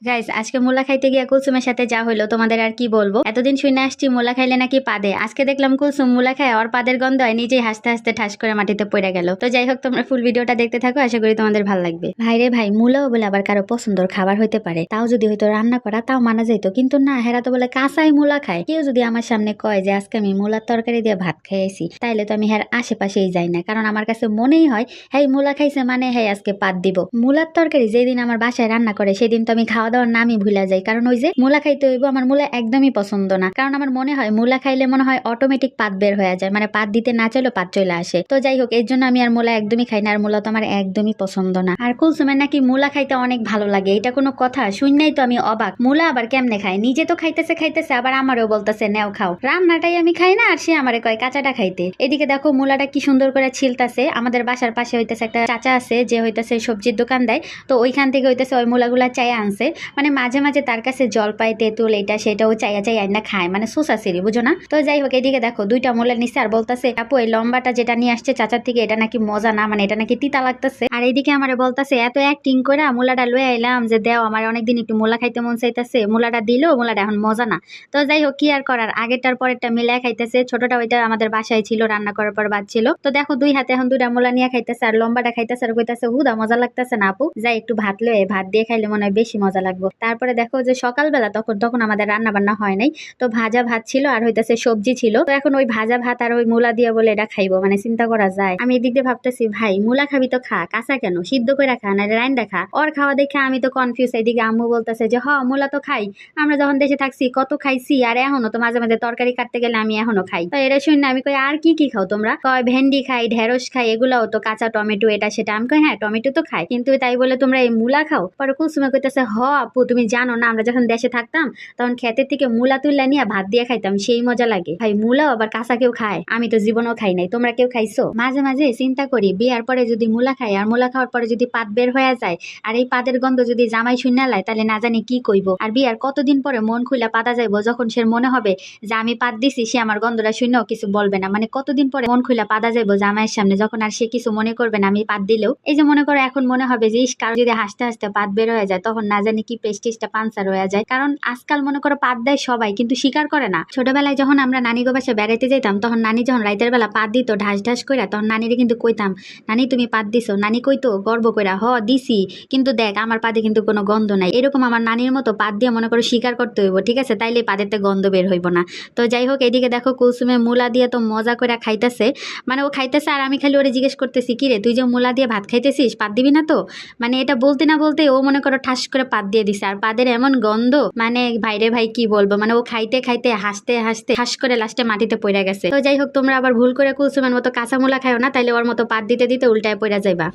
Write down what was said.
Guys আজকে মুলা খাইতে গিয়া কুলসুমের সাথে যা হইলো তোমাদের আর কি বলবো। এতদিন শুনে আসছি মুলা খাইলে নাকি পাদে, আজকে দেখলাম কুলসুম মুলা খায় আর পাদের গন্ধ হয় নিজেই হাসতে হাসতে ঠাস করে মাটিতে পড়ে গেল। তো যাই হোক, তোমরা ফুল ভিডিওটা দেখতে থাকো, আশা করি তোমাদের ভালো লাগবে। ভাই রে ভাই, মুলাও বলে আবার কারো পছন্দের খাবার হইতে পারে, তাও যদি হয়তো রান্না করা তাও মানা যাইতো, কিন্তু না, হেরা তো বলে কাঁচাই মুলা খায়। কেউ যদি আমার সামনে কয় যে আজকে আমি মুলার তরকারি দিয়ে ভাত খাইছি, তাইলে তো আমি হের আশেপাশেই যাই না, কারণ আমার কাছে মনেই হয় হ্যাঁ মুলা খাইছে মানে হ্যাঁ আজকে পাত দিব। মুলার তরকারি যেদিন আমার বাসায় রান্না করে সেদিন তো আমি খাওয়া দাওয়ার নামই ভুলে যাই, কারণ ওই যে মুলা খাইতে হইব, আমার মুলা একদমই পছন্দ না। কারণ আমার মনে হয় মুলা খাইলে মনে হয় অটোমেটিক পাত বের হয়ে যায়, মানে পাত দিতে না চাইলেও পাত চলে আসে। তো যাই হোক, এর জন্য আমি আর মুলা একদমই খাই না, আর মুলা তো আমার একদমই পছন্দ না। আর কুলসুমের নাকি মুলা খাইতে অনেক ভালো লাগে, এটা কোনো কথা? শুননাই তো আমি অবাক। মুলা আবার কেমনে খায়? নিজে তো খাইতেছে আবার আমারও বলতেছে নেও খাও। রান্নাটাই আমি খাই না আর সে আমারে কয় কাঁচাটা খাইতে। এদিকে দেখো মুলাটা কি সুন্দর করে ছিলতাছে। আমাদের বাসার পাশে হইতেছে একটা চাচা আছে যে হইতেছে সবজির দোকান দেয়, তো ওইখান থেকে হইতেছে ওই মুলাগুলা চাইয়া আনছে। মানে মাঝে মাঝে তার কাছে জলপাই তেঁতুল এটা সেটাও চাইয়া আইনা খায়, মানে সোসাসিরি, বুঝো না? তো যাই হোক, এদিকে দেখো দুইটা মুলা নিচ্ছে আর বলতেছে আপু এই লম্বাটা যেটা নিয়ে আসছে চাচার থেকে এটা নাকি মজা না, মানে এটা নাকি তিতা লাগতেছে। আর এইদিকে আমারে বলতেছে এত অ্যাক্টিং করে মুলাটা লয়ে আইলাম যে দেও আমার অনেকদিন একটু মুলা খাইতে মন চাইতেছে, মুলাটা দিলো, মুলাটা এখন মজা না। তো যাই হোক, কি আর করার, আগেরটার পরেরটা মিলায় খাইতেছে। ছোটটা ওইটা আমাদের বাসায় ছিল, রান্না করার পর বাদ ছিল। তো দেখো দুই হাতে এখন দুইটা মুলা নিয়ে খাইতেছে আর লম্বাটা খাইতেছে আর কইতাছে হুদা মজা লাগতেছে না আপু, যাই একটু ভাত লয়ে ভাত দিয়ে খাইলে মনে হয় বেশি মজা লাগবে। তারপরে দেখো যে সকালবেলা তখন আমাদের রান্না বান্না হয় নাই, তো ভাজা ভাত ছিল আর হইতাছে সবজি ছিল। তো এখন ওই ভাজা ভাত আর ওই মুলা দিয়ে বলে এটা খাইবো, মানে চিন্তা করা যায়। আমি এদিক দিয়ে ভাবতেছি ভাই মুলা খাবি তো খা, কাঁচা কেন, সিদ্ধ করে খা না রাইন্দা খা। ওর খাওয়া দেখে আমি তো কনফিউজ। এদিকে আম্মু বলতেছে যে হ মুলা তো খাই, আমরা যখন দেশে থাকছি কত খাইছি, আর এখনো তো মাঝে মাঝে তরকারি কাটতে গেলে আমি এখনো খাই। তো এরা শুন না, আমি কই আর কি কি খাও তোমরা? কয় ভেন্ডি খাই, ঢেঁড়স খাই, এগুলাও তো কাঁচা, টমেটো এটা সেটা। আমি কই হ্যাঁ টমেটো তো খাই, কিন্তু তাই বলে তোমরা এই মুলা খাও? পরে কুলসুমে কইতেছে হ আপু তুমি জানো না, আমরা যখন দেশে থাকতাম তখন ক্ষেতের থেকে মুলা তুললা নিয়ে ভাত দিয়ে খাইতাম, সেই মজা লাগে। ভাই মুলাও আবার কাঁচা কেউ খায়? আমি তো জীবনেও খাই নাই, তোমরা কেউ খাইছো? মাঝে মাঝে চিন্তা করি বিয়ার পরে যদি মুলা খাই আর মুলা খাওয়ার পরে যদি পাত বের হয়ে যায় আর এই পাতের গন্ধ যদি জামাই শুনে লাই, তাহলে না জানি কি কইব। আর বিয়ার কতদিন পরে মন খুলে পাতা যাইবো, যখন সে মনে হবে যে আমি পাত দিছি, সে আমার গন্ধটা শুনেও কিছু বলবে না। মানে কতদিন পরে মন খুলে পাতা যাইবো জামাইয়ের সামনে, যখন আর সে কিছু মনে করবে না আমি পাত দিলেও। এই যে মনে করো এখন মনে হবে যে কারো যদি হাসতে হাসতে পাত বের হয়ে যায়, তখন না জানি কি প্রেস্টিজটা পাঞ্চার হয়ে যায়। কারণ আজকাল মনে করো পাত দেয় সবাই, কিন্তু স্বীকার করে না। ছোটবেলায় যখন আমরা নানি গো বাসায় বেড়াইতে যাইতাম, তখন নানি যখন রাইতের বেলা পাত দিত ঢাস ঢাস করে, তখন নানিরে কিন্তু কইতাম নানি তুমি পাত দিছো? নানি কইতো গর্ব কইরা হ দিছি, কিন্তু দেখ আমার পাতে কিন্তু কোনো গন্ধ নাই। এরকম আমার নানির মতো পাত দিয়ে মনে করো স্বীকার করতে হইব, ঠিক আছে? তাইলে পাতেতে গন্ধ বের হইব না। তো যাই হোক, এদিকে দেখো কুলসুমে মুলা দিয়ে তো মজা করে খাইতেছে, মানে ও খাইতেছে আর আমি খালি ওরে জিজ্ঞেস করতেছি কি রে তুই যে মুলা দিয়ে ভাত খাইতেছিস পাত দিবি না তো? মানে এটা বলতে না বলতে ও মনে করো ঠাস করে পাত দিয়ে দিছে, আর পাদের এমন গন্ধ, মানে ভাইরে ভাই কি বলবো, মানে ও খাইতে খাইতে হাসতে হাসতে ঠাস করে লাস্টে মাটিতে পড়ে গেছে। তো যাই হোক, তোমরা আবার ভুল করে কুলসুমের মতো কাঁচা মুলা খাও না, তাইলে ওর মতো পাত দিতে দিতে উল্টায় পড়ে যাইবা।